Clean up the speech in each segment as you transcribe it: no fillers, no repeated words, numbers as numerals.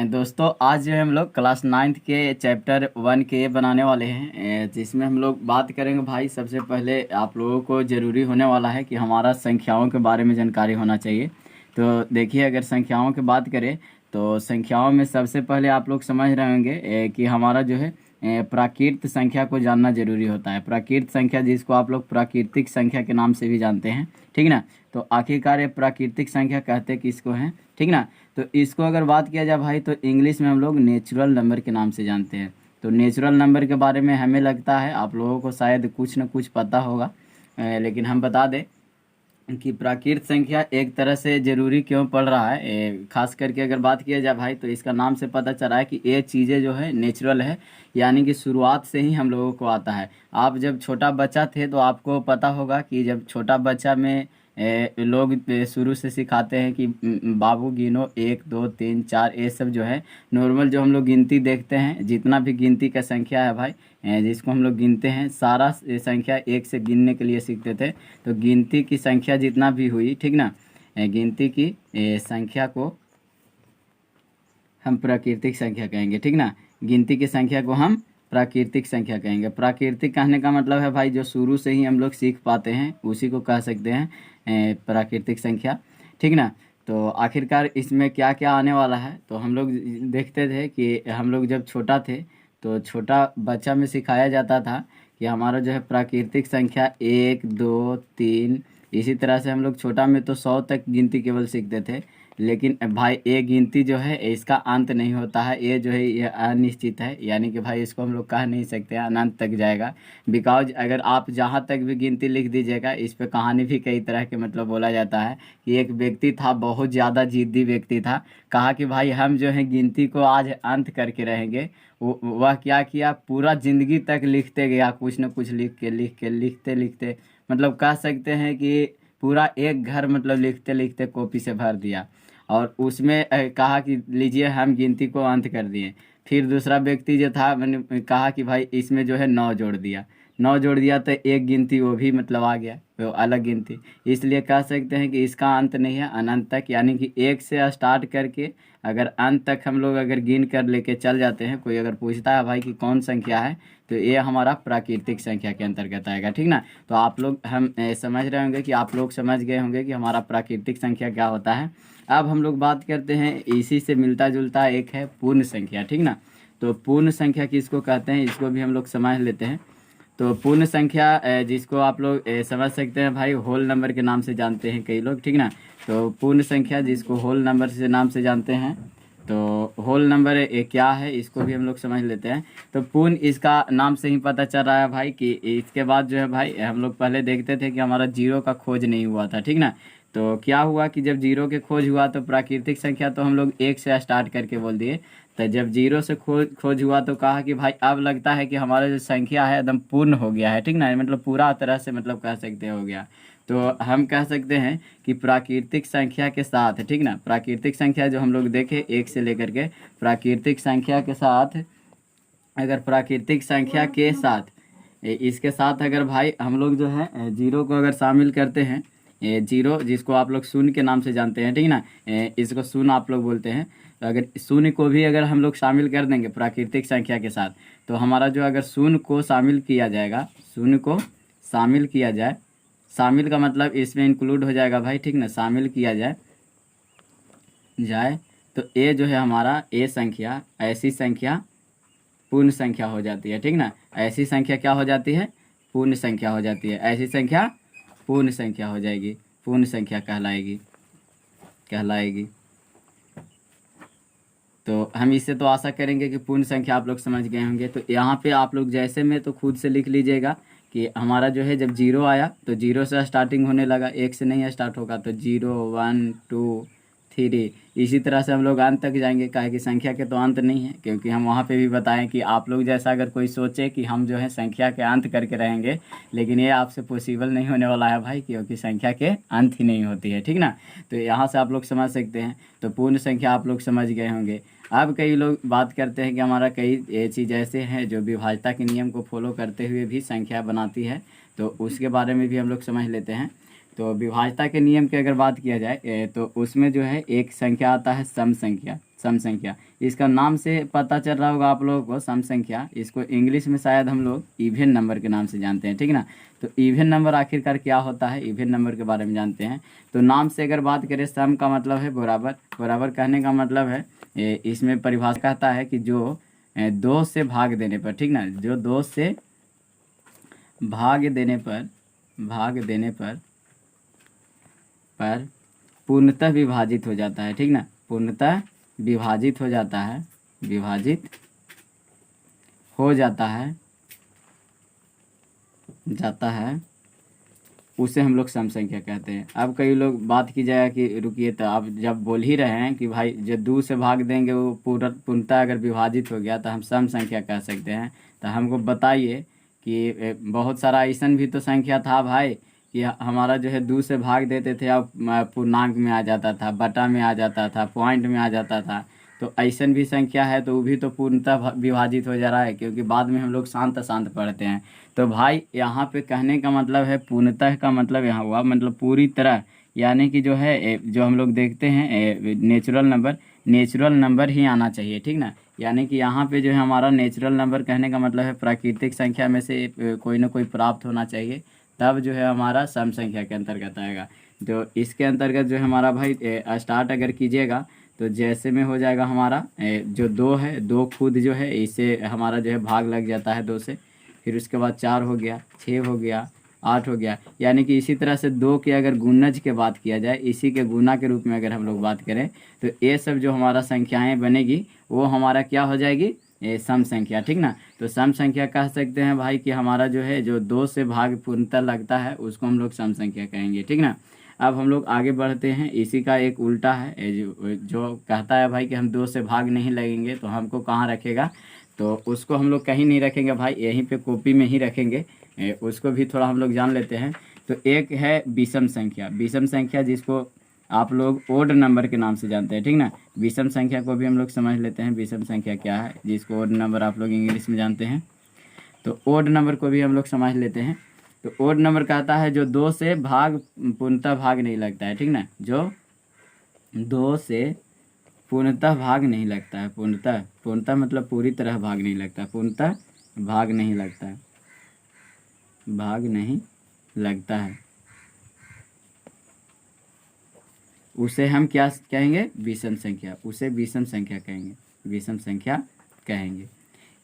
दोस्तों आज जो है हम लोग क्लास 9th के चैप्टर 1 के बनाने वाले हैं, जिसमें हम लोग बात करेंगे भाई। सबसे पहले आप लोगों को ज़रूरी होने वाला है कि हमारा संख्याओं के बारे में जानकारी होना चाहिए। तो देखिए, अगर संख्याओं की बात करें तो संख्याओं में सबसे पहले आप लोग समझ रहे होंगे कि हमारा जो है प्राकृत संख्या को जानना जरूरी होता है। प्राकृत संख्या जिसको आप लोग प्राकृतिक संख्या के नाम से भी जानते हैं, ठीक ना। तो आखिरकार ये प्राकृतिक संख्या कहते किसको हैं, ठीक ना। तो इसको अगर बात किया जाए भाई तो इंग्लिश में हम लोग नेचुरल नंबर के नाम से जानते हैं। तो नेचुरल नंबर के बारे में हमें लगता है आप लोगों को शायद कुछ न कुछ पता होगा, लेकिन हम बता दें कि प्राकृत संख्या एक तरह से ज़रूरी क्यों पड़ रहा है। खास करके अगर बात किया जाए भाई तो इसका नाम से पता चला है कि ये चीज़ें जो है नेचुरल है, यानी कि शुरुआत से ही हम लोगों को आता है। आप जब छोटा बच्चा थे तो आपको पता होगा कि जब छोटा बच्चा में लोग शुरू से सिखाते हैं कि बाबू गिनो 1 2 3 4, ये सब जो है नॉर्मल जो हम लोग गिनती देखते हैं, जितना भी गिनती का संख्या है भाई, जिसको हम लोग गिनते हैं, सारा संख्या 1 से गिनने के लिए सीखते थे। तो गिनती की संख्या जितना भी हुई, ठीक ना, गिनती की संख्या को हम प्राकृतिक संख्या कहेंगे, ठीक ना। गिनती की संख्या को हम प्राकृतिक संख्या कहेंगे। प्राकृतिक कहने का मतलब है भाई जो शुरू से ही हम लोग सीख पाते हैं उसी को कह सकते हैं प्राकृतिक संख्या, ठीक ना। तो आखिरकार इसमें क्या क्या आने वाला है, तो हम लोग देखते थे कि हम लोग जब छोटा थे तो छोटा बच्चा में सिखाया जाता था कि हमारा जो है प्राकृतिक संख्या 1 2 3, इसी तरह से हम लोग छोटा में तो 100 तक गिनती केवल सीखते थे। लेकिन भाई ये गिनती जो है इसका अंत नहीं होता है, ये जो है ये अनिश्चित है, यानी कि भाई इसको हम लोग कह नहीं सकते अनंत तक जाएगा। बिकॉज अगर आप जहाँ तक भी गिनती लिख दीजिएगा, इस पे कहानी भी कई तरह के मतलब बोला जाता है कि एक व्यक्ति था, बहुत ज़्यादा जिद्दी व्यक्ति था, कहा कि भाई हम जो है गिनती को आज अंत करके रहेंगे। वह क्या किया, पूरा ज़िंदगी तक लिखते गया, कुछ न कुछ लिखते लिखते मतलब कह सकते हैं कि पूरा एक घर मतलब लिखते लिखते कॉपी से भर दिया। और उसमें कहा कि लीजिए हम गिनती को अंत कर दिए। फिर दूसरा व्यक्ति जो था, मैंने कहा कि भाई इसमें जो है 9 जोड़ दिया, 9 जोड़ दिया तो एक गिनती वो भी मतलब आ गया, वो अलग गिनती। इसलिए कह सकते हैं कि इसका अंत नहीं है, अनंत तक, यानी कि 1 से स्टार्ट करके अगर अंत तक हम लोग अगर गिन कर लेके चल जाते हैं। कोई अगर पूछता है भाई कि कौन संख्या है, तो ये हमारा प्राकृतिक संख्या के अंतर्गत आएगा, ठीक ना। तो आप लोग हम समझ रहे होंगे कि आप लोग समझ गए होंगे कि हमारा प्राकृतिक संख्या क्या होता है। अब हम लोग बात करते हैं, इसी से मिलता जुलता एक है पूर्ण संख्या, ठीक ना। तो पूर्ण संख्या किसको कहते हैं, इसको भी हम लोग समझ लेते हैं। तो पूर्ण संख्या जिसको आप लोग समझ सकते हैं भाई, होल नंबर के नाम से जानते हैं कई लोग, ठीक ना। तो पूर्ण संख्या जिसको होल नंबर से नाम से जानते हैं, तो होल नंबर क्या है इसको भी हम लोग समझ लेते हैं। तो पूर्ण इसका नाम से ही पता चल रहा है भाई कि इसके बाद जो है भाई हम लोग पहले देखते थे कि हमारा जीरो का खोज नहीं हुआ था, ठीक ना। तो क्या हुआ कि जब जीरो के खोज हुआ तो प्राकृतिक संख्या तो हम लोग 1 से स्टार्ट करके बोल दिए। तो जब जीरो से खोज हुआ तो कहा कि भाई अब लगता है कि हमारा जो संख्या है एकदम पूर्ण हो गया है, ठीक ना, मतलब पूरा तरह से मतलब कह सकते हो गया। तो हम कह सकते हैं कि प्राकृतिक संख्या के साथ, ठीक ना, प्राकृतिक संख्या जो हम लोग देखे 1 से लेकर के, प्राकृतिक संख्या के साथ, अगर प्राकृतिक संख्या के साथ इसके साथ अगर भाई हम लोग जो है जीरो को अगर शामिल करते हैं, जीरो जिसको आप लोग शून्य के नाम से जानते हैं, ठीक ना, इसको शून्य आप लोग बोलते हैं। तो अगर शून्य को भी अगर हम लोग शामिल कर देंगे प्राकृतिक संख्या के साथ, तो हमारा जो अगर शून्य को शामिल किया जाएगा, शून्य को शामिल किया जाए, शामिल का मतलब इसमें इंक्लूड हो जाएगा भाई, ठीक ना, शामिल किया जाए तो ये जो है हमारा ये संख्या, ऐसी संख्या पूर्ण संख्या हो जाती है, ठीक ना। ऐसी संख्या क्या हो जाती है, पूर्ण संख्या हो जाती है। ऐसी संख्या पूर्ण संख्या हो जाएगी, पूर्ण संख्या कहलाएगी। तो हम इससे तो आशा करेंगे कि पूर्ण संख्या आप लोग समझ गए होंगे। तो यहाँ पे आप लोग जैसे में तो खुद से लिख लीजिएगा कि हमारा जो है जब जीरो आया तो जीरो से स्टार्टिंग होने लगा, 1 से नहीं स्टार्ट होगा। तो 0 1 2 3, इसी तरह से हम लोग अंत तक जाएंगे, काहे कि संख्या के तो अंत नहीं है। क्योंकि हम वहाँ पे भी बताएं कि आप लोग जैसा अगर कोई सोचे कि हम जो है संख्या के अंत करके रहेंगे, लेकिन ये आपसे पॉसिबल नहीं होने वाला है भाई, क्योंकि संख्या के अंत ही नहीं होती है, ठीक ना। तो यहाँ से आप लोग समझ सकते हैं। तो पूर्ण संख्या आप लोग समझ गए होंगे। अब कई लोग बात करते हैं कि हमारा कई चीज़ ऐसे हैं जो विभाज्यता के नियम को फॉलो करते हुए भी संख्या बनाती है, तो उसके बारे में भी हम लोग समझ लेते हैं। तो विभाज्यता के नियम की अगर बात किया जाए तो उसमें जो है एक संख्या आता है सम संख्या। सम संख्या। इसका नाम से पता चल रहा होगा आप लोगों को, सम संख्या। इसको इंग्लिश में शायद हम लोग इवन नंबर के नाम से जानते हैं, ठीक ना। तो इवन नंबर आखिरकार क्या होता है, इवन नंबर के बारे में जानते हैं। तो नाम से अगर बात करें, सम का मतलब है बराबर। बराबर कहने का मतलब है इसमें परिभाषा कहता है कि जो 2 से भाग देने पर, ठीक ना, जो 2 से भाग देने पर पूर्णतः विभाजित हो जाता है, ठीक ना। पूर्णतः विभाजित हो जाता है, उसे हम लोग सम संख्या कहते हैं। अब कई लोग बात की जाएगा कि रुकिए, तो आप जब बोल ही रहे हैं कि भाई जो 2 से भाग देंगे वो पूर्णतः अगर विभाजित हो गया तो हम सम संख्या कह सकते हैं, तो हमको बताइए कि बहुत सारा ऐसा भी तो संख्या था भाई कि हमारा जो है 2 से भाग देते थे अब पूर्णांक में आ जाता था, बटा में आ जाता था, पॉइंट में आ जाता था। तो ऐसा भी संख्या है तो वो भी तो पूर्णतः विभाजित हो जा रहा है, क्योंकि बाद में हम लोग शांत पढ़ते हैं। तो भाई यहाँ पे कहने का मतलब है, पूर्णतः का मतलब यहाँ हुआ मतलब पूरी तरह, यानी कि जो है जो हम लोग देखते हैं नेचुरल नंबर ही आना चाहिए, ठीक ना। यानी कि यहाँ पे जो है हमारा नेचुरल नंबर कहने का मतलब है प्राकृतिक संख्या में से कोई ना कोई प्राप्त होना चाहिए, तब जो है हमारा सम संख्या के अंतर्गत आएगा। तो इसके अंतर्गत जो है हमारा भाई स्टार्ट अगर कीजिएगा तो जैसे में हो जाएगा हमारा जो 2 है, 2 खुद जो है इससे हमारा जो है भाग लग जाता है 2 से, फिर उसके बाद 4 हो गया, 6 हो गया, 8 हो गया। यानी कि इसी तरह से 2 के अगर गुणज के बात किया जाए, इसी के गुना के रूप में अगर हम लोग बात करें, तो ये सब जो हमारा संख्याएं बनेगी वो हमारा क्या हो जाएगी, सम संख्या, ठीक ना। तो सम संख्या कह सकते हैं भाई कि हमारा जो है जो 2 से भाग पूर्णतः लगता है उसको हम लोग सम संख्या कहेंगे, ठीक ना। अब हम लोग आगे बढ़ते हैं, इसी का एक उल्टा है जो कहता है भाई कि हम 2 से भाग नहीं लगेंगे तो हमको कहाँ रखेगा, तो उसको हम लोग कहीं नहीं रखेंगे भाई, यहीं पे कॉपी में ही रखेंगे। उसको भी थोड़ा हम लोग जान लेते हैं। तो एक है विषम संख्या जिसको आप लोग ओड नंबर के नाम से जानते हैं, ठीक ना। विषम संख्या को भी हम लोग समझ लेते हैं, विषम संख्या क्या है, जिसको ओड नंबर आप लोग इंग्लिश में जानते हैं। तो ओड नंबर को भी हम लोग समझ लेते हैं। तो ओड नंबर कहता है जो 2 से पूर्णतः भाग नहीं लगता है, ठीक ना। जो 2 से पूर्णतः भाग नहीं लगता है, पूर्णतः मतलब पूरी तरह भाग नहीं लगता, पूर्णतः भाग नहीं लगता है, उसे हम क्या कहेंगे, विषम संख्या। उसे विषम संख्या कहेंगे।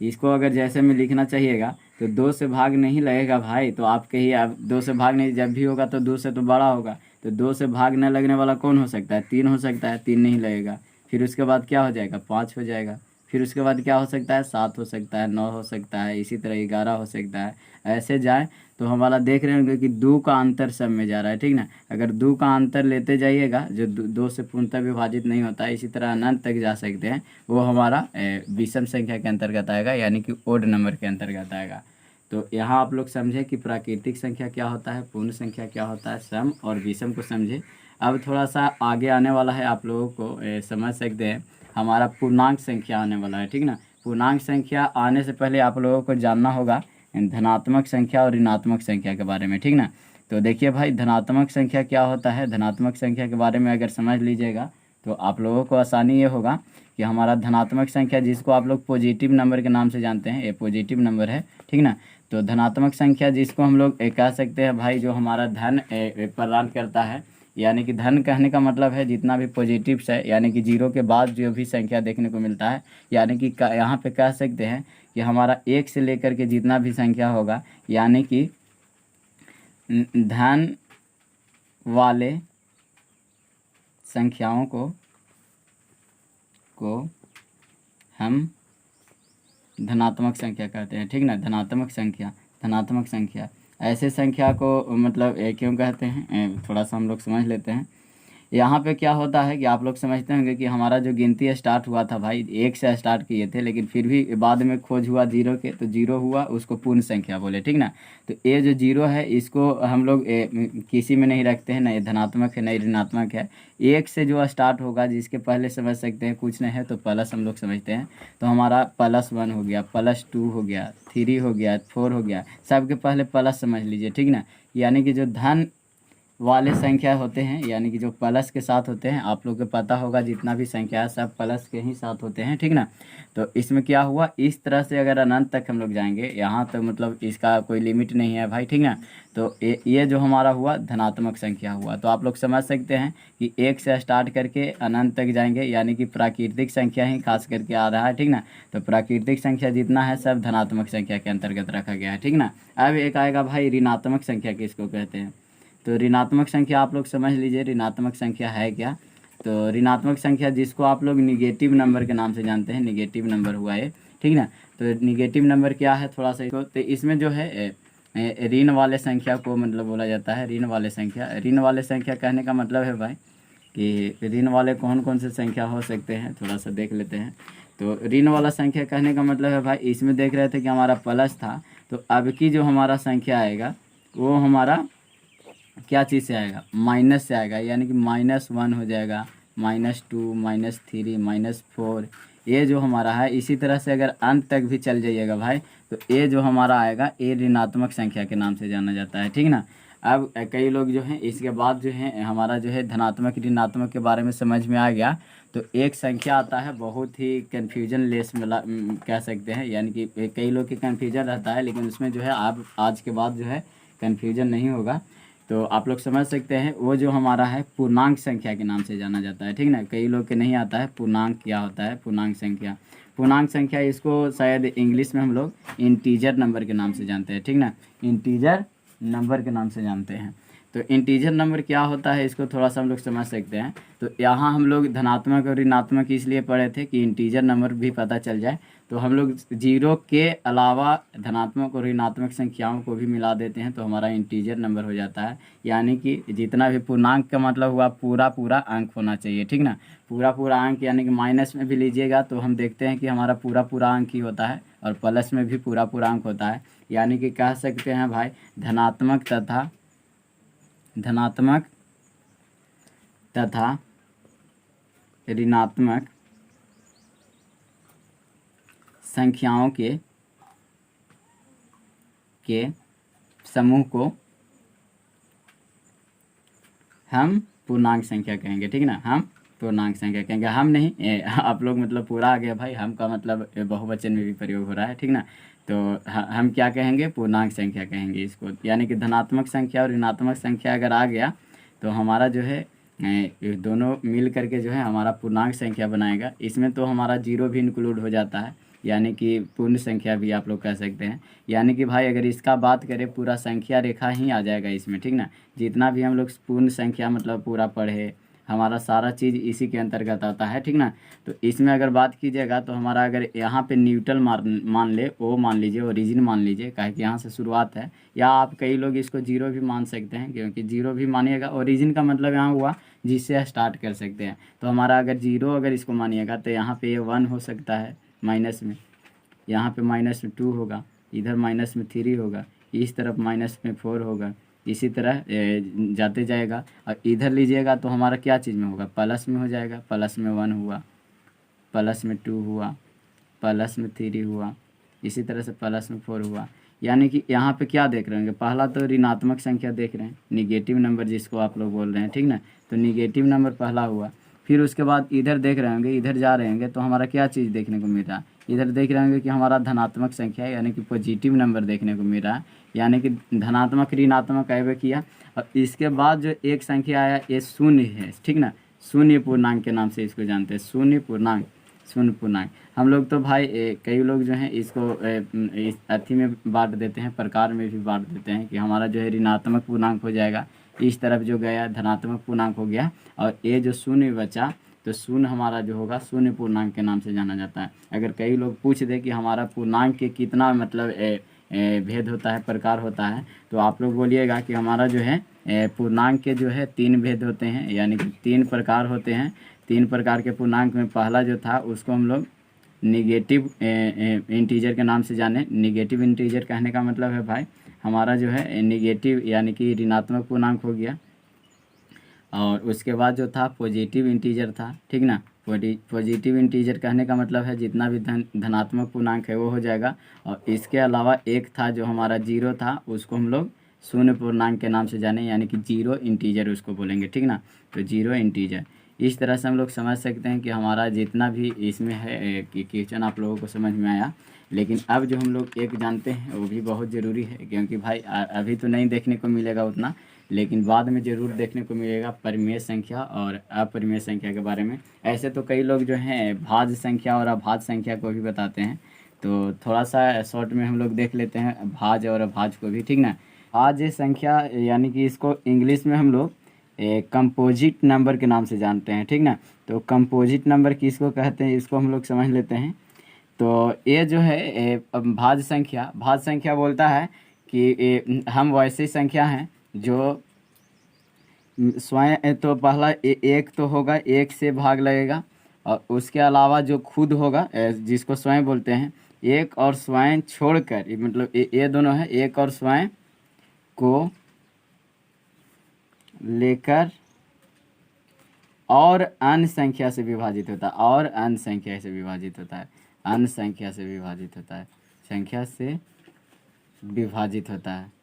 इसको अगर जैसे में लिखना चाहिएगा तो 2 से भाग नहीं लगेगा भाई, तो आप कहिए अब 2 से भाग नहीं, जब भी होगा तो 2 से तो बड़ा होगा, तो 2 से भाग न लगने वाला कौन हो सकता है, 3 हो सकता है, 3 नहीं लगेगा। फिर उसके बाद क्या हो जाएगा, 5 हो जाएगा। फिर उसके बाद क्या हो सकता है, 7 हो सकता है, 9 हो सकता है, इसी तरह 11 हो सकता है। ऐसे जाए तो हमारा देख रहे होंगे कि 2 का अंतर सब में जा रहा है, ठीक ना। अगर 2 का अंतर लेते जाइएगा जो 2 से पूर्णतः विभाजित नहीं होता है, इसी तरह अनंत तक जा सकते हैं, वो हमारा विषम संख्या के अंतर्गत आएगा, यानी कि ओड नंबर के अंतर्गत आएगा। तो यहाँ आप लोग समझे कि प्राकृतिक संख्या क्या होता है, पूर्ण संख्या क्या होता है, सम और विषम को समझे। अब थोड़ा सा आगे आने वाला है, आप लोगों को समझ सकते हैं, हमारा पूर्णांक संख्या आने वाला है, ठीक ना। पूर्णांक संख्या आने से पहले आप लोगों को जानना होगा धनात्मक संख्या और ऋणात्मक संख्या के बारे में, ठीक ना। तो देखिए भाई, धनात्मक संख्या क्या होता है, धनात्मक संख्या के बारे में अगर समझ लीजिएगा तो आप लोगों को आसानी ये होगा कि हमारा धनात्मक संख्या जिसको आप लोग पॉजिटिव नंबर के नाम से जानते हैं, ये पॉजिटिव नंबर है, ठीक ना। तो धनात्मक संख्या जिसको हम लोग कह सकते हैं भाई जो हमारा धन प्रदान करता है, यानी कि धन कहने का मतलब है जितना भी पॉजिटिव है, यानी कि 0 के बाद जो भी संख्या देखने को मिलता है, यानी कि यहाँ पे कह सकते हैं कि हमारा 1 से लेकर के जितना भी संख्या होगा, यानी कि धन वाले संख्याओं को हम धनात्मक संख्या कहते हैं, ठीक ना। धनात्मक संख्या ऐसे संख्या को मतलब क्यों कहते हैं, थोड़ा सा हम लोग समझ लेते हैं। यहाँ पे क्या होता है कि आप लोग समझते होंगे कि हमारा जो गिनती स्टार्ट हुआ था भाई 1 से स्टार्ट किए थे, लेकिन फिर भी बाद में खोज हुआ 0 के, तो 0 हुआ, उसको पूर्ण संख्या बोले, ठीक ना। तो ये जो 0 है इसको हम लोग किसी में नहीं रखते हैं, ना ये धनात्मक है ना ऋणात्मक है। 1 से जो स्टार्ट होगा जिसके पहले समझ सकते हैं, कुछ नहीं है तो प्लस हम लोग समझते हैं, तो हमारा +1 हो गया, +2 हो गया, 3 हो गया, 4 हो गया, सबके पहले प्लस समझ लीजिए, ठीक ना। यानी कि जो धन वाले संख्या होते हैं, यानी कि जो प्लस के साथ होते हैं, आप लोग को पता होगा जितना भी संख्या है सब प्लस के ही साथ होते हैं, ठीक ना। तो इसमें क्या हुआ, इस तरह से अगर अनंत तक हम लोग जाएंगे, यहाँ तो मतलब इसका कोई लिमिट नहीं है भाई, ठीक ना। तो ये जो हमारा हुआ धनात्मक संख्या हुआ। तो आप लोग समझ सकते हैं कि 1 से स्टार्ट करके अनंत तक जाएंगे, यानी कि प्राकृतिक संख्या ही खास करके आ रहा है, ठीक ना। तो प्राकृतिक संख्या जितना है सब धनात्मक संख्या के अंतर्गत रखा गया है, ठीक ना। अब एक आएगा भाई ऋणात्मक संख्या, किसको कहते हैं। तो ऋणात्मक संख्या आप लोग समझ लीजिए ऋणात्मक संख्या है क्या। तो ऋणात्मक संख्या जिसको आप लोग निगेटिव नंबर के नाम से जानते हैं, निगेटिव नंबर हुआ ये, ठीक ना। तो निगेटिव नंबर क्या है, थोड़ा सा इसको, तो इसमें जो है ऋण वाले संख्या को मतलब बोला जाता है ऋण वाले संख्या। ऋण वाले संख्या कहने का मतलब है भाई कि ऋण वाले कौन कौन से संख्या हो सकते हैं, थोड़ा सा देख लेते हैं। तो ऋण वाला संख्या कहने का मतलब है भाई, इसमें देख रहे थे कि हमारा प्लस था, तो अब की जो हमारा संख्या आएगा वो हमारा क्या चीज़ से आएगा, माइनस से आएगा, यानी कि -1 हो जाएगा, -2, -3, -4, ये जो हमारा है। इसी तरह से अगर अंत तक भी चल जाइएगा भाई, तो ये जो हमारा आएगा ये ऋणात्मक संख्या के नाम से जाना जाता है, ठीक ना। अब कई लोग जो हैं इसके बाद जो है हमारा जो है धनात्मक ऋणात्मक के बारे में समझ में आ गया। तो एक संख्या आता है बहुत ही कन्फ्यूजन लेस कह सकते हैं, यानी कि कई लोग की कन्फ्यूजन रहता है, लेकिन उसमें जो है आप आज के बाद जो है कन्फ्यूजन नहीं होगा। तो आप लोग समझ सकते हैं वो जो हमारा है पूर्णांक संख्या के नाम से जाना जाता है, ठीक ना। कई लोग के नहीं आता है पूर्णांक क्या होता है, पूर्णांक संख्या। पूर्णांक संख्या इसको शायद इंग्लिश में हम लोग इंटीजर नंबर के नाम से जानते हैं, ठीक ना, इंटीजर नंबर के नाम से जानते हैं। तो इंटीजर नंबर क्या होता है इसको थोड़ा सा हम लोग समझ सकते हैं। तो यहाँ हम लोग धनात्मक और ऋणात्मक इसलिए पढ़े थे कि इंटीजर नंबर भी पता चल जाए। तो हम लोग जीरो के अलावा धनात्मक और ऋणात्मक संख्याओं को भी मिला देते हैं, तो हमारा इंटीजर नंबर हो जाता है। यानी कि जितना भी पूर्णांक का मतलब हुआ पूरा पूरा अंक होना चाहिए, ठीक ना। पूरा पूरा अंक यानी कि माइनस में भी लीजिएगा तो हम देखते हैं कि हमारा पूरा पूरा अंक ही होता है, और प्लस में भी पूरा पूरा अंक होता है। यानी कि कह सकते हैं भाई धनात्मक तथा ऋणात्मक संख्याओं के समूह को हम पूर्णांक संख्या कहेंगे, ठीक ना। हम पूर्णांक संख्या कहेंगे, हम नहीं आप लोग मतलब पूरा आ गया भाई, हम का मतलब बहुवचन में भी प्रयोग हो रहा है, ठीक ना। तो हम क्या कहेंगे, पूर्णांक संख्या कहेंगे इसको। यानी कि धनात्मक संख्या और ऋणात्मक संख्या अगर आ गया तो हमारा जो है ये दोनों मिल करके जो है हमारा पूर्णांक संख्या बनाएगा। इसमें तो हमारा जीरो भी इंक्लूड हो जाता है, यानी कि पूर्ण संख्या भी आप लोग कह सकते हैं। यानी कि भाई अगर इसका बात करें पूरा संख्या रेखा ही आ जाएगा इसमें, ठीक ना। जितना भी हम लोग पूर्ण संख्या मतलब पूरा पढ़े, हमारा सारा चीज़ इसी के अंतर्गत आता है, ठीक ना। तो इसमें अगर बात कीजिएगा तो हमारा अगर यहाँ पे न्यूट्रल मान ले, ओ मान लीजिए, ओरिजिन मान लीजिए, काहे कि यहाँ से शुरुआत है, या आप कई लोग इसको जीरो भी मान सकते हैं, क्योंकि जीरो भी मानिएगा, ओरिजिन का मतलब यहाँ हुआ जिससे स्टार्ट कर सकते हैं। तो हमारा अगर जीरो अगर इसको मानिएगा तो यहाँ पे ये 1 हो सकता है माइनस में, यहाँ पे -2 होगा, इधर -3 होगा, इस तरफ -4 होगा, इसी तरह जाते जाएगा। और इधर लीजिएगा तो हमारा क्या चीज़ में होगा, प्लस में हो जाएगा। प्लस में 1 हुआ, प्लस में 2 हुआ, प्लस में 3 हुआ, इसी तरह से प्लस में 4 हुआ। यानी कि यहाँ पे क्या देख रहे हैं, पहला तो ऋणात्मक संख्या देख रहे हैं, निगेटिव नंबर जिसको आप लोग बोल रहे हैं, ठीक ना। तो निगेटिव नंबर पहला हुआ। फिर उसके बाद इधर देख रहे होंगे, इधर जा रहे होंगे तो हमारा क्या चीज़ देखने को मिल रहा है, इधर देख रहे होंगे कि हमारा धनात्मक संख्या है, यानी कि पॉजिटिव नंबर देखने को मिल रहा है। यानी कि धनात्मक ऋणात्मक ऐसे किया। और इसके बाद जो एक संख्या आया ये शून्य है, ठीक ना। शून्य पूर्णांक के नाम से इसको जानते हैं, शून्य पूर्णांक, शून्य पूर्णांक। हम लोग तो भाई कई लोग जो हैं इसको इस अर्थी में बांट देते हैं, प्रकार में भी बांट देते हैं कि हमारा जो है ऋणात्मक पूर्णांक हो जाएगा, इस तरफ जो गया धनात्मक पूर्णांक हो गया, और ये जो शून्य बचा तो शून्य हमारा जो होगा शून्य पूर्णांक के नाम से जाना जाता है। अगर कई लोग पूछ दे कि हमारा पूर्णांक के कितना मतलब भेद होता है, प्रकार होता है, तो आप लोग बोलिएगा कि हमारा जो है पूर्णांक के जो है 3 भेद होते हैं, यानी कि 3 प्रकार होते हैं। 3 प्रकार के पूर्णांक में पहला जो था उसको हम लोग निगेटिव इंटीजर के नाम से जाने। निगेटिव इंटीजर कहने का मतलब है भाई हमारा जो है निगेटिव यानी कि ऋणात्मक पूर्णांक हो गया। और उसके बाद जो था पॉजिटिव इंटीजर था, ठीक ना। पॉजिटिव इंटीजर कहने का मतलब है जितना भी धनात्मक पूर्णांक है वो हो जाएगा। और इसके अलावा एक था जो हमारा जीरो था, उसको हम लोग शून्य पूर्णांक के नाम से जाने, यानी कि जीरो इंटीजर उसको बोलेंगे, ठीक ना। तो जीरो इंटीजर, इस तरह से हम लोग समझ सकते हैं कि हमारा जितना भी इसमें है कि क्वेश्चन आप लोगों को समझ में आया। लेकिन अब जो हम लोग एक जानते हैं वो भी बहुत ज़रूरी है, क्योंकि भाई अभी तो नहीं देखने को मिलेगा उतना, लेकिन बाद में ज़रूर देखने को मिलेगा परिमेय संख्या और अपरिमेय संख्या के बारे में। ऐसे तो कई लोग जो हैं भाज्य संख्या और अभाज्य संख्या को भी बताते हैं, तो थोड़ा सा शॉर्ट में हम लोग देख लेते हैं भाज्य और अभाज्य को भी, ठीक ना। भाज्य संख्या यानी कि इसको इंग्लिश में हम लोग कंपोजिट नंबर के नाम से जानते हैं, ठीक ना। तो कंपोजिट नंबर किसको कहते हैं इसको हम लोग समझ लेते हैं। तो ये जो है भाज्य संख्या बोलता है कि हम वैसी संख्या हैं जो स्वयं, तो पहला एक तो होगा, एक से भाग लगेगा, और उसके अलावा जो खुद होगा जिसको स्वयं बोलते हैं, एक और स्वयं छोड़कर, मतलब ये दोनों है, एक और स्वयं को लेकर और अन्य संख्या से विभाजित होता है, और अन्य संख्या से विभाजित होता है, अन्य संख्या से विभाजित होता है, संख्या से विभाजित होता है।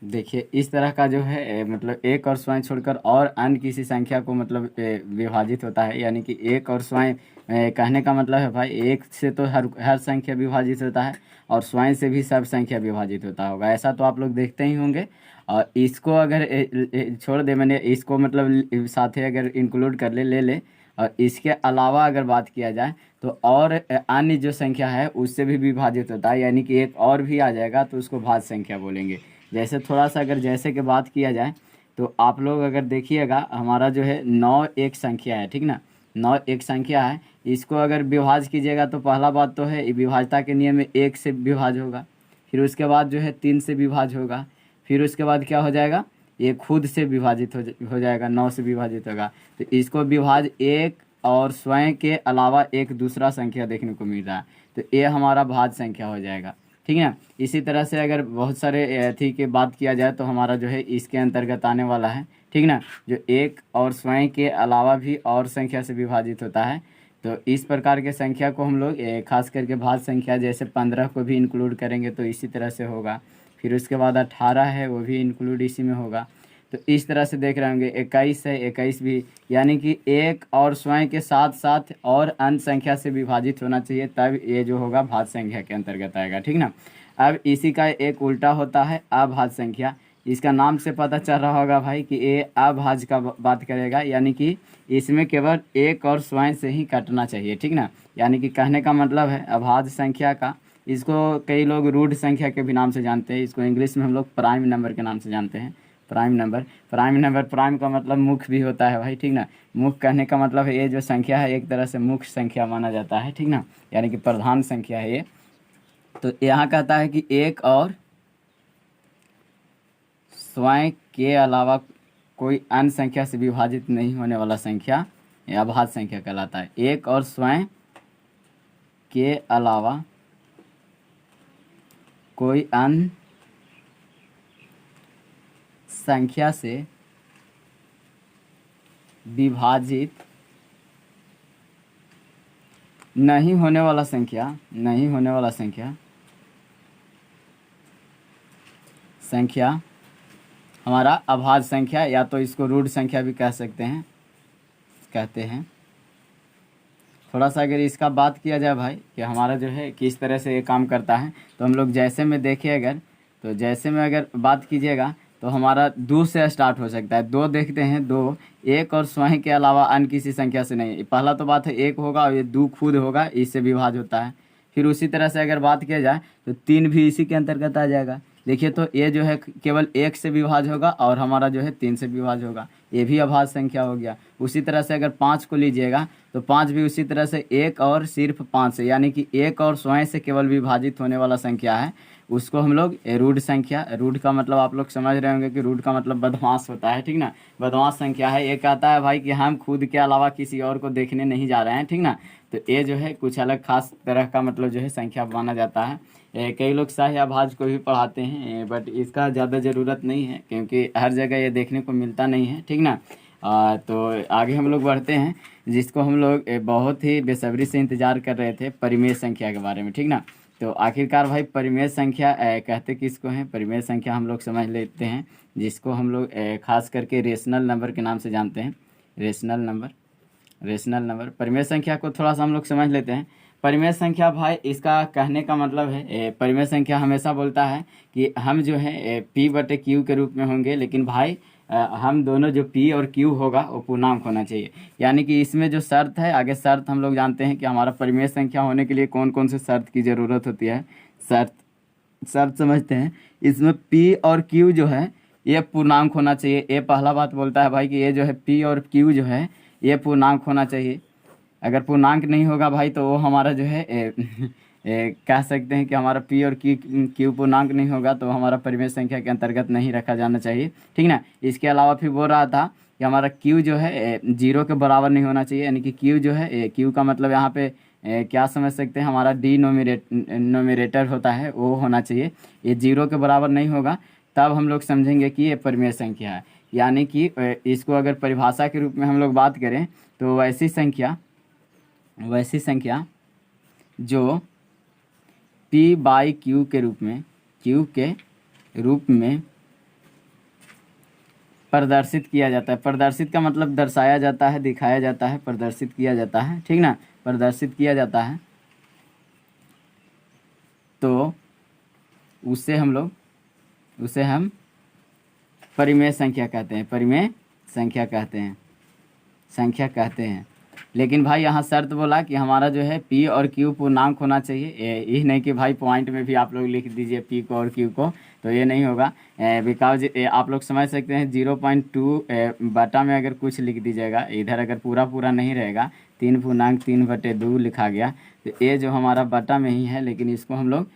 देखिए इस तरह का जो है मतलब एक और स्वयं छोड़कर और अन्य किसी संख्या को मतलब विभाजित होता है, यानी कि एक और स्वयं कहने का मतलब है भाई एक से तो हर संख्या विभाजित होता है, और स्वयं से भी सब संख्या विभाजित होता होगा, ऐसा तो आप लोग देखते ही होंगे। और इसको अगर छोड़ दे, मैंने इसको मतलब साथ ही अगर इंक्लूड कर ले ले, और इसके अलावा अगर बात किया जाए तो और अन्य जो संख्या है उससे भी विभाजित होता है, यानी कि एक और भी आ जाएगा तो उसको भाज्य संख्या बोलेंगे। जैसे थोड़ा सा अगर जैसे कि बात किया जाए तो आप लोग अगर देखिएगा हमारा जो है 9 एक संख्या है, ठीक ना। 9 एक संख्या है, इसको अगर विभाज्य कीजिएगा तो पहला बात तो है विभाज्यता के नियम में 1 से विभाज्य होगा, फिर उसके बाद जो है 3 से विभाज्य होगा, फिर उसके बाद क्या हो जाएगा, ये खुद से विभाजित हो जाएगा, 9 से विभाजित होगा। तो इसको विभाज्य एक और स्वयं के अलावा एक दूसरा संख्या देखने को मिल रहा है, तो ये हमारा भाज्य संख्या हो जाएगा, ठीक है ना। इसी तरह से अगर बहुत सारे थी की बात किया जाए तो हमारा जो है इसके अंतर्गत आने वाला है, ठीक ना, जो एक और स्वयं के अलावा भी और संख्या से विभाजित होता है। तो इस प्रकार के संख्या को हम लोग खास करके भाज्य संख्या, जैसे 15 को भी इंक्लूड करेंगे तो इसी तरह से होगा, फिर उसके बाद 18 है वो भी इंक्लूड इसी में होगा। तो इस तरह से देख रहे होंगे 21 है, 21 भी, यानी कि एक और स्वयं के साथ साथ और अन्य संख्या से विभाजित होना चाहिए, तब ये जो होगा भाज्य संख्या के अंतर्गत आएगा, ठीक ना। अब इसी का एक उल्टा होता है अभाज्य संख्या, इसका नाम से पता चल रहा होगा भाई कि ये अभाज्य का बात करेगा, यानी कि इसमें केवल एक और स्वयं से ही काटना चाहिए, ठीक ना। यानी कि कहने का मतलब है अभाज्य संख्या का, इसको कई लोग रूढ़ संख्या के भी नाम से जानते हैं, इसको इंग्लिश में हम लोग प्राइम नंबर के नाम से जानते हैं। प्राइम नंबर, प्राइम का मतलब मुख्य भी होता है भाई, ठीक ना। मुख्य कहने का मतलब है ये जो संख्या है एक तरह से मुख्य संख्या माना जाता है, ठीक ना, यानी कि प्रधान संख्या है ये। तो यहाँ कहता है कि एक और स्वयं के अलावा कोई अन्य संख्या से विभाजित नहीं होने वाला संख्या या अभाज्य संख्या कहलाता है। एक और स्वयं के अलावा कोई अन्य संख्या से विभाजित नहीं होने वाला संख्या हमारा अभाज्य संख्या, या तो इसको रूढ़ संख्या भी कहते हैं। थोड़ा सा अगर इसका बात किया जाए भाई कि हमारा जो है किस तरह से ये काम करता है, तो हम लोग जैसे में देखें अगर, तो जैसे में अगर बात कीजिएगा तो हमारा 2 से स्टार्ट हो सकता है। 2 देखते हैं, 2 एक और स्वयं के अलावा अन्य किसी संख्या से नहीं, पहला तो बात है 1 होगा और ये 2 खुद होगा, इससे विभाज्य होता है। फिर उसी तरह से अगर बात किया जाए तो 3 भी इसी के अंतर्गत आ जाएगा। देखिए तो ये जो है केवल 1 से विभाज्य होगा और हमारा जो है 3 से विभाज्य होगा, ये भी अभाज्य संख्या हो गया। उसी तरह से अगर 5 को लीजिएगा तो 5 भी उसी तरह से 1 और सिर्फ 5 से, यानी कि 1 और स्वयं से केवल विभाजित होने वाला संख्या है, उसको हम लोग रूढ़ संख्या, रूढ़ का मतलब आप लोग समझ रहे होंगे कि रूढ़ का मतलब बदमाश होता है, ठीक ना, बदमाश संख्या है। ये कहता है भाई कि हम खुद के अलावा किसी और को देखने नहीं जा रहे हैं, ठीक ना। तो ये जो है कुछ अलग खास तरह का मतलब जो है संख्या माना जाता है। कई लोग सह या भाज्य को भी पढ़ाते हैं, बट इसका ज़्यादा ज़रूरत नहीं है क्योंकि हर जगह ये देखने को मिलता नहीं है, ठीक ना। तो आगे हम लोग बढ़ते हैं। जिसको हम लोग बहुत ही बेसब्री से इंतजार कर रहे थे परिमेय संख्या के बारे में, ठीक ना। तो आखिरकार भाई परिमेय संख्या कहते किसको हैं? परिमेय संख्या हम लोग समझ लेते हैं, जिसको हम लोग खास करके रेशनल नंबर के नाम से जानते हैं। रेशनल नंबर परिमेय संख्या को थोड़ा सा हम लोग समझ लेते हैं। परिमेय संख्या भाई, इसका कहने का मतलब है परिमेय संख्या हमेशा बोलता है कि हम जो है पी बटे क्यू के रूप में होंगे, लेकिन भाई हम दोनों जो पी और क्यू होगा वो पूर्णांक होना चाहिए। यानी कि इसमें जो शर्त है, आगे शर्त हम लोग जानते हैं कि हमारा परिमेय संख्या होने के लिए कौन कौन से शर्त की ज़रूरत होती है। शर्त समझते हैं। इसमें पी और क्यू जो है ये पूर्णांक होना चाहिए। ये पहला बात बोलता है भाई कि ये जो है पी और क्यू जो है ये पूर्णांक होना चाहिए। अगर पूर्णांक नहीं होगा भाई तो वो हमारा जो है कह सकते हैं कि हमारा पी और क्यू पूर्णांक नहीं होगा तो हमारा परिमेय संख्या के अंतर्गत नहीं रखा जाना चाहिए, ठीक ना। इसके अलावा फिर बोल रहा था कि हमारा क्यू जो है 0 के बराबर नहीं होना चाहिए। यानी कि क्यू जो है क्यू का मतलब यहाँ पे क्या समझ सकते हैं, हमारा डिनोमिनेटर होता है वो होना चाहिए। ये 0 के बराबर नहीं होगा तब हम लोग समझेंगे कि ये परिमेय संख्या है। यानी कि इसको अगर परिभाषा के रूप में हम लोग बात करें तो वैसी संख्या जो पी बाई क्यू के रूप में प्रदर्शित किया जाता है। प्रदर्शित का मतलब दर्शाया जाता है, दिखाया जाता है, प्रदर्शित किया जाता है, ठीक ना। प्रदर्शित किया जाता है तो उसे हम परिमेय संख्या कहते हैं। परिमेय संख्या कहते हैं। लेकिन भाई यहाँ शर्त बोला कि हमारा जो है पी और क्यू पूर्णांक होना चाहिए। ये नहीं कि भाई पॉइंट में भी आप लोग लिख दीजिए पी को और क्यू को, तो ये नहीं होगा। बिकॉज आप लोग समझ सकते हैं 0.2 बटा में अगर कुछ लिख दीजिएगा, इधर अगर पूरा नहीं रहेगा, 3.3/2 लिखा गया, तो ये जो हमारा बटा में ही है, लेकिन इसको हम लोग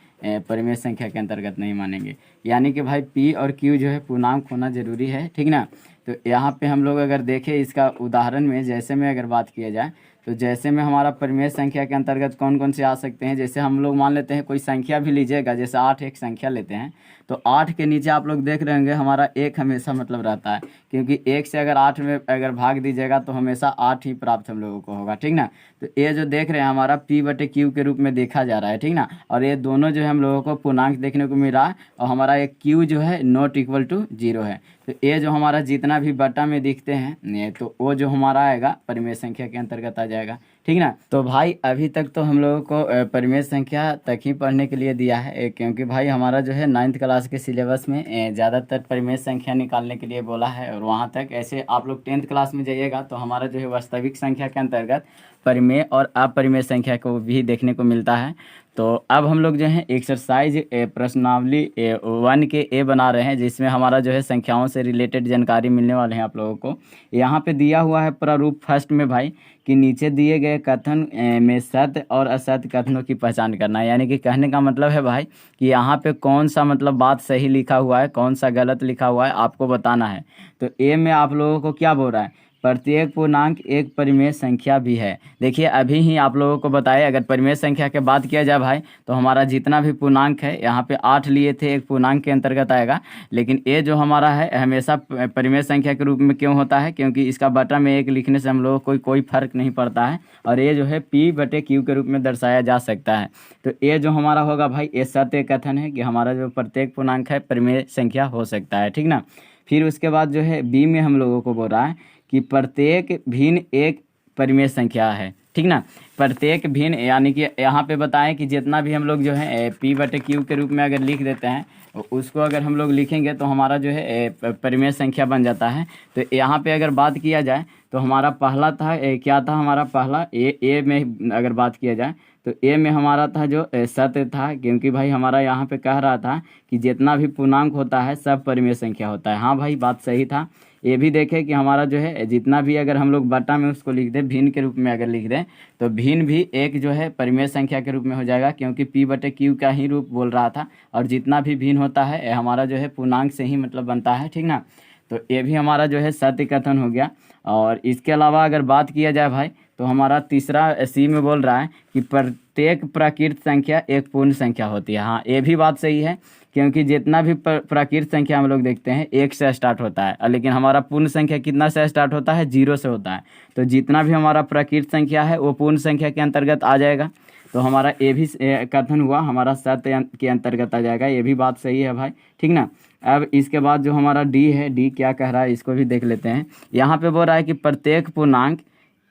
परिमेय संख्या के अंतर्गत नहीं मानेंगे। यानी कि भाई पी और क्यू जो है पूर्णांक होना ज़रूरी है, ठीक ना। तो यहाँ पे हम लोग अगर देखें इसका उदाहरण में, जैसे में अगर बात किया जाए तो जैसे में हमारा परिमेय संख्या के अंतर्गत कौन कौन से आ सकते हैं। जैसे हम लोग मान लेते हैं कोई संख्या भी लीजिएगा, जैसे 8 एक संख्या लेते हैं, तो 8 के नीचे आप लोग देख रहे होंगे हमारा 1 हमेशा मतलब रहता है, क्योंकि 1 से अगर 8 में अगर भाग दीजिएगा तो हमेशा 8 ही प्राप्त हम लोगों को होगा, ठीक ना। तो ये जो देख रहे हैं हमारा पी बटे क्यू के रूप में देखा जा रहा है, ठीक ना। और ये दोनों जो है हम लोगों को पूर्णांक देखने को मिल रहा है, और हमारा एक क्यू जो है नॉट इक्वल टू 0 है। तो ये जो हमारा जितना भी बटा में दिखते हैं तो वो जो हमारा आएगा परिमेय संख्या के अंतर्गत आ जाएगा, ठीक ना। तो भाई अभी तक तो हम लोगों को परिमेय संख्या तक ही पढ़ने के लिए दिया है, क्योंकि भाई हमारा जो है 9th क्लास के सिलेबस में ज़्यादातर परिमेय संख्या निकालने के लिए बोला है, और वहाँ तक ऐसे आप लोग 10th क्लास में जाइएगा तो हमारा जो है वास्तविक संख्या के अंतर्गत परिमेय और अपरिमेय संख्या को भी देखने को मिलता है। तो अब हम लोग जो है एक्सरसाइज प्रश्नावली 1 के ए बना रहे हैं, जिसमें हमारा जो है संख्याओं से रिलेटेड जानकारी मिलने वाले हैं आप लोगों को। यहाँ पे दिया हुआ है प्रारूप फर्स्ट में भाई कि नीचे दिए गए कथन में सत्य और असत्य कथनों की पहचान करना है। यानी कि कहने का मतलब है भाई कि यहाँ पे कौन सा मतलब बात सही लिखा हुआ है, कौन सा गलत लिखा हुआ है, आपको बताना है। तो ए में आप लोगों को क्या बोल रहा है, प्रत्येक पूर्णांक एक परिमेय संख्या भी है। देखिए अभी ही आप लोगों को बताए, अगर परिमेय संख्या के बात किया जाए भाई तो हमारा जितना भी पूर्णांक है, यहाँ पे 8 लिए थे, एक पूर्णांक के अंतर्गत आएगा। लेकिन ये जो हमारा है हमेशा परिमेय संख्या के रूप में क्यों होता है, क्योंकि इसका बटा में 1 लिखने से हम लोगों को कोई फर्क नहीं पड़ता है, और ये जो है पी बटे क्यू के रूप में दर्शाया जा सकता है। तो ये जो हमारा होगा भाई ये सत्य कथन है कि हमारा जो प्रत्येक पूर्णांक है परिमेय संख्या हो सकता है, ठीक ना। फिर उसके बाद जो है बी में हम लोगों को बोल रहा है कि प्रत्येक भिन्न एक परिमेय संख्या है, ठीक ना। प्रत्येक भिन्न यानी कि यहाँ पे बताएं कि जितना भी हम लोग जो है पी बटे क्यू के रूप में अगर लिख देते हैं, उसको अगर हम लोग लिखेंगे तो हमारा जो है परिमेय संख्या बन जाता है। तो यहाँ पे अगर बात किया जाए तो हमारा पहला था क्या था, हमारा पहला ए में अगर बात किया जाए तो ए में हमारा था जो सत्य था, क्योंकि भाई हमारा यहाँ पे कह रहा था कि जितना भी पूर्णांक होता है सब परिमेय संख्या होता है। हाँ भाई बात सही था। ये भी देखें कि हमारा जो है जितना भी अगर हम लोग बटा में उसको लिख दें, भिन्न के रूप में अगर लिख दें, तो भिन्न भी एक जो है परिमेय संख्या के रूप में हो जाएगा, क्योंकि पी बटे क्यू का ही रूप बोल रहा था, और जितना भी भिन्न होता है हमारा जो है पूर्णांक से ही मतलब बनता है, ठीक ना। तो ये भी हमारा जो है सत्य कथन हो गया। और इसके अलावा अगर बात किया जाए भाई, तो हमारा तीसरा सी में बोल रहा है कि प्रत्येक प्राकृत संख्या एक पूर्ण संख्या होती है। हाँ, ये भी बात सही है, क्योंकि जितना भी प्राकृत संख्या हम लोग देखते हैं 1 से स्टार्ट होता है, लेकिन हमारा पूर्ण संख्या कितना से स्टार्ट होता है? 0 से होता है। तो जितना भी हमारा प्राकृत संख्या है वो पूर्ण संख्या के अंतर्गत आ जाएगा। तो हमारा ये भी कथन हुआ हमारा सत्य के अंतर्गत आ जाएगा। ये भी बात सही है भाई, ठीक ना। अब इसके बाद जो हमारा डी है, डी क्या कह रहा है इसको भी देख लेते हैं। यहाँ पे बोल रहा है कि प्रत्येक पूर्णांक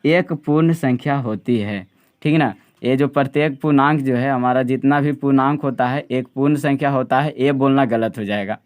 एक पूर्ण संख्या होती है, ठीक ना। ये जो प्रत्येक पूर्णांक जो है हमारा, जितना भी पूर्णांक होता है एक पूर्ण संख्या होता है, ये बोलना गलत हो जाएगा।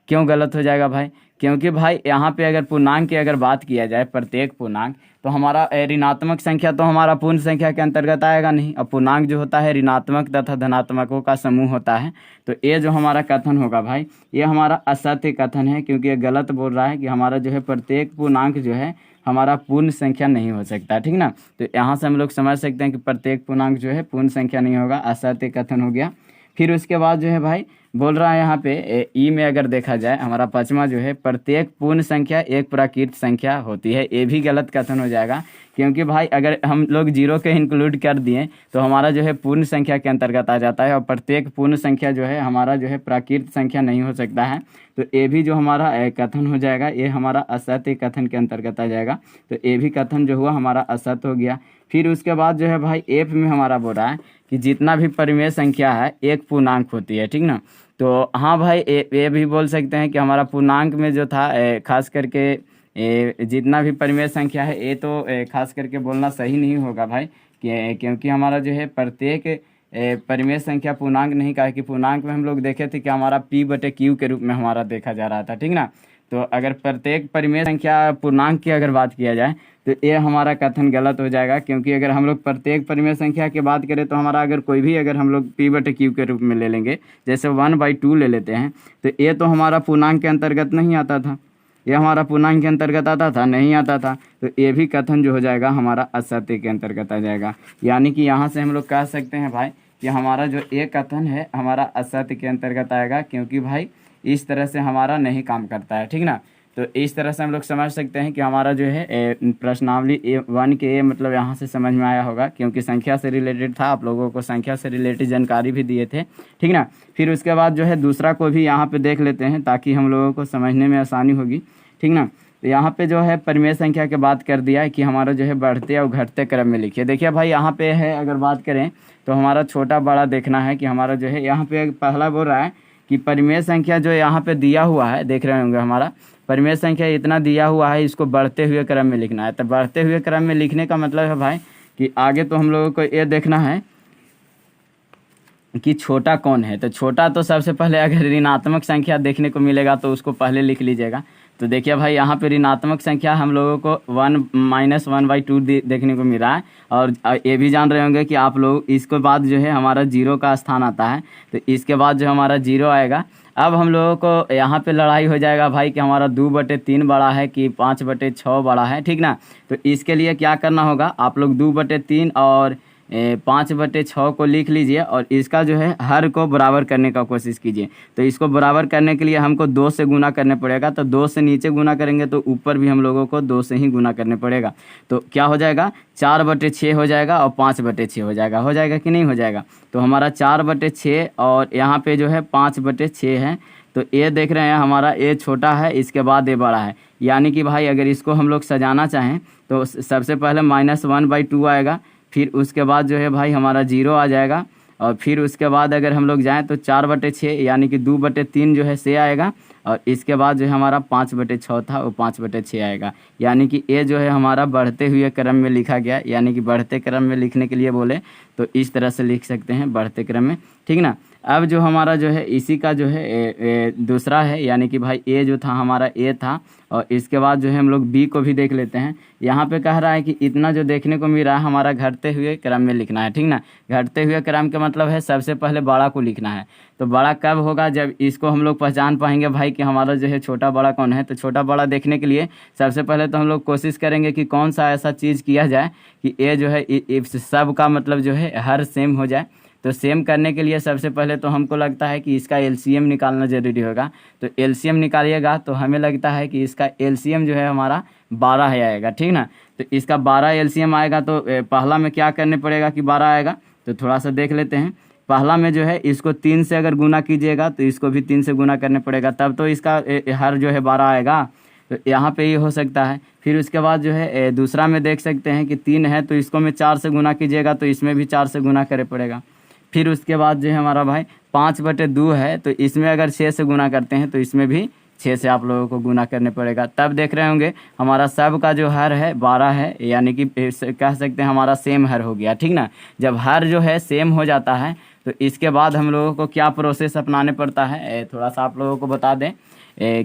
क्यों गलत हो जाएगा भाई? क्योंकि भाई यहाँ पे अगर पूर्णांक की अगर बात किया जाए, प्रत्येक पूर्णांक, तो हमारा ऋणात्मक संख्या तो हमारा पूर्ण संख्या के अंतर्गत आएगा नहीं। अब पूर्णांक जो होता है ऋणात्मक तथा धनात्मकों का समूह होता है। तो ये जो हमारा कथन होगा भाई, ये हमारा असत्य कथन है, क्योंकि ये गलत बोल रहा है कि हमारा जो है प्रत्येक पूर्णांक जो है हमारा पूर्ण संख्या नहीं हो सकता, ठीक ना। तो यहाँ से हम लोग समझ सकते हैं कि प्रत्येक पूर्णांक जो है पूर्ण संख्या नहीं होगा, असत्य कथन हो गया। फिर उसके बाद जो है भाई बोल रहा है यहाँ पे ई में अगर देखा जाए, हमारा पांचवा जो है प्रत्येक पूर्ण संख्या एक प्राकृत संख्या होती है। ये भी गलत कथन हो जाएगा, क्योंकि भाई अगर हम लोग 0 के इंक्लूड कर दिए तो हमारा जो है पूर्ण संख्या के अंतर्गत आ जाता है, और प्रत्येक पूर्ण संख्या जो है हमारा जो है प्राकृत संख्या नहीं हो सकता है। तो ये भी जो हमारा कथन हो जाएगा, ये हमारा असत्य कथन के अंतर्गत आ जाएगा। तो ये भी कथन जो हुआ हमारा असत्य हो गया। फिर उसके बाद जो है भाई एफ में हमारा बोल रहा है कि जितना भी परिमेय संख्या है एक पूर्णांक होती है, ठीक ना। तो हाँ भाई, ये भी बोल सकते हैं कि हमारा पूर्णांक में जो था खास करके जितना भी परिमेय संख्या है, ये तो खास करके बोलना सही नहीं होगा भाई, क्योंकि हमारा जो है प्रत्येक परिमेय संख्या पूर्णांक नहीं कहा कि पूर्णांक में हम लोग देखे थे कि हमारा P/Q के रूप में हमारा देखा जा रहा था, ठीक ना। तो अगर प्रत्येक परिमेय संख्या पूर्णांक की अगर बात किया जाए तो ये हमारा कथन गलत हो जाएगा, क्योंकि अगर हम लोग प्रत्येक परिमेय संख्या की बात करें तो हमारा अगर कोई भी अगर हम लोग P/Q के रूप में ले लेंगे, जैसे 1/2 ले लेते हैं, तो ये तो हमारा पूर्णांक के अंतर्गत नहीं आता था, ये हमारा पूर्णांक के अंतर्गत आता था? नहीं आता था। तो ये भी कथन जो हो जाएगा हमारा असत्य के अंतर्गत आ जाएगा। यानी कि यहाँ से हम लोग कह सकते हैं भाई कि हमारा जो ये कथन है हमारा असत्य के अंतर्गत आएगा, क्योंकि भाई इस तरह से हमारा नहीं काम करता है, ठीक ना। तो इस तरह से हम लोग समझ सकते हैं कि हमारा जो है प्रश्नावली A1 के मतलब यहाँ से समझ में आया होगा, क्योंकि संख्या से रिलेटेड था, आप लोगों को संख्या से रिलेटेड जानकारी भी दिए थे, ठीक ना। फिर उसके बाद जो है दूसरा को भी यहाँ पे देख लेते हैं, ताकि हम लोगों को समझने में आसानी होगी, ठीक ना। तो यहाँ पे जो है परिमेय संख्या की बात कर दिया है कि हमारा जो है बढ़ते और घटते क्रम में लिखिए। देखिए भाई यहाँ पे है, अगर बात करें तो हमारा छोटा बड़ा देखना है कि हमारा जो है यहाँ पे पहला बोल रहा है कि परिमेय संख्या जो यहाँ पे दिया हुआ है, देख रहे होंगे हमारा परिमेय संख्या इतना दिया हुआ है, इसको बढ़ते हुए क्रम में लिखना है। तो बढ़ते हुए क्रम में लिखने का मतलब है भाई कि आगे तो हम लोगों को ये देखना है कि छोटा कौन है। तो छोटा तो सबसे पहले अगर ऋणात्मक संख्या देखने को मिलेगा तो उसको पहले लिख लीजिएगा। तो देखिए भाई यहाँ पे ऋणात्मक संख्या हम लोगों को 1-1/2 देखने को मिल रहा है, और ये भी जान रहे होंगे कि आप लोग इसके बाद जो है हमारा 0 का स्थान आता है, तो इसके बाद जो हमारा 0 आएगा। अब हम लोगों को यहाँ पे लड़ाई हो जाएगा भाई कि हमारा 2/3 बड़ा है कि 5/6 बड़ा है, ठीक ना। तो इसके लिए क्या करना होगा, आप लोग 2/3 और 5/6 को लिख लीजिए, और इसका जो है हर को बराबर करने का कोशिश कीजिए। तो इसको बराबर करने के लिए हमको 2 से गुना करने पड़ेगा। तो 2 से नीचे गुना करेंगे तो ऊपर भी हम लोगों को 2 से ही गुना करने पड़ेगा। तो क्या हो जाएगा, 4/6 हो जाएगा और 5/6 हो जाएगा। हो जाएगा कि नहीं हो जाएगा? तो हमारा 4/6 और यहाँ पे जो है 5/6 है। तो ये देख रहे हैं हमारा ये छोटा है, इसके बाद ये बड़ा है। यानी कि भाई अगर इसको हम लोग सजाना चाहें तो सबसे पहले -1/2 आएगा, फिर उसके बाद जो है भाई हमारा 0 आ जाएगा, और फिर उसके बाद अगर हम लोग जाएँ तो 4/6 यानी कि 2/3 जो है से आएगा, और इसके बाद जो है हमारा 5/6 था वो 5/6 आएगा। यानी कि ये जो है हमारा बढ़ते हुए क्रम में लिखा गया, यानी कि बढ़ते क्रम में लिखने के लिए बोले तो इस तरह से लिख सकते हैं बढ़ते क्रम में, ठीक ना। अब जो हमारा जो है इसी का जो है दूसरा है, यानी कि भाई ए जो था हमारा ए था, और इसके बाद जो है हम लोग बी को भी देख लेते हैं। यहाँ पे कह रहा है कि इतना जो देखने को मिल रहा है हमारा घटते हुए क्रम में लिखना है, ठीक ना। घटते हुए क्रम का मतलब है सबसे पहले बड़ा को लिखना है। तो बड़ा कब होगा, जब इसको हम लोग पहचान पाएंगे भाई कि हमारा जो है छोटा बड़ा कौन है। तो छोटा बड़ा देखने के लिए सबसे पहले तो हम लोग कोशिश करेंगे कि कौन सा ऐसा चीज़ किया जाए कि ये जो है सब का मतलब जो है हर सेम हो जाए। तो सेम करने के लिए सबसे पहले तो हमको लगता है कि इसका एलसीएम निकालना ज़रूरी होगा। तो एलसीएम निकालिएगा तो हमें लगता है कि इसका एलसीएम जो है हमारा 12 है आएगा, ठीक ना। तो इसका 12 एलसीएम आएगा तो पहला में क्या करने पड़ेगा कि 12 आएगा, तो थोड़ा सा देख लेते हैं। पहला में जो है इसको 3 से अगर गुना कीजिएगा तो इसको भी 3 से गुना करने पड़ेगा, तब तो इसका हर जो है 12 आएगा। तो यहाँ पे ये हो सकता है। फिर उसके बाद जो है दूसरा में देख सकते हैं कि 3 है तो इसको में 4 से गुना कीजिएगा तो इसमें भी 4 से गुना करे पड़ेगा। फिर उसके बाद जो है हमारा भाई 5/2 है तो इसमें अगर 6 से गुना करते हैं तो इसमें भी 6 से आप लोगों को गुना करने पड़ेगा। तब देख रहे होंगे हमारा सब का जो हर है 12 है, यानी कि कह सकते हैं हमारा सेम हर हो गया, ठीक ना। जब हर जो है सेम हो जाता है तो इसके बाद हम लोगों को क्या प्रोसेस अपनाने पड़ता है, थोड़ा सा आप लोगों को बता दें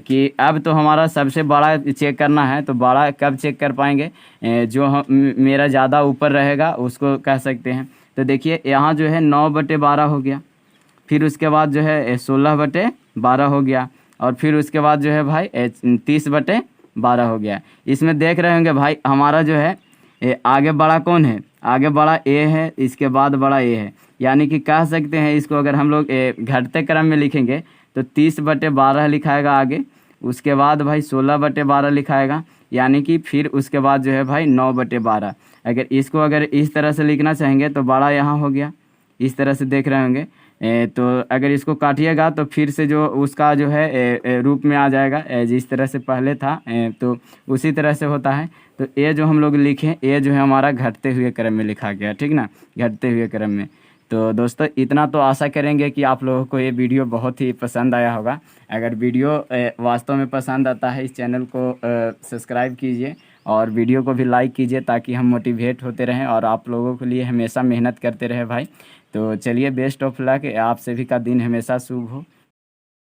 कि अब तो हमारा सबसे बड़ा चेक करना है। तो बड़ा कब चेक कर पाएंगे, जो मेरा ज़्यादा ऊपर रहेगा उसको कह सकते हैं। तो देखिए यहाँ जो है 9/12 हो गया, फिर उसके बाद जो है 16/12 हो गया, और फिर उसके बाद जो है भाई 30/12 हो गया। इसमें देख रहे होंगे भाई हमारा जो है आगे बड़ा कौन है, आगे बड़ा ए है, इसके बाद बड़ा ए है, यानी कि कह सकते हैं इसको अगर हम लोग घटते क्रम में लिखेंगे तो 30/12 लिखाएगा आगे, उसके बाद भाई 16/12 लिखाएगा, यानी कि फिर उसके बाद जो है भाई 9/12। अगर इस तरह से लिखना चाहेंगे तो बड़ा यहाँ हो गया, इस तरह से देख रहे होंगे। तो अगर इसको काटिएगा तो फिर से जो उसका जो है रूप में आ जाएगा, जिस तरह से पहले था तो उसी तरह से होता है। तो ये जो हम लोग लिखें ये जो है हमारा घटते हुए क्रम में लिखा गया, ठीक ना, घटते हुए क्रम में। तो दोस्तों इतना तो आशा करेंगे कि आप लोगों को ये वीडियो बहुत ही पसंद आया होगा। अगर वीडियो वास्तव में पसंद आता है इस चैनल को सब्सक्राइब कीजिए और वीडियो को भी लाइक कीजिए ताकि हम मोटिवेट होते रहें और आप लोगों के लिए हमेशा मेहनत करते रहे भाई। तो चलिए बेस्ट ऑफ लक, आप सभी का दिन हमेशा शुभ हो।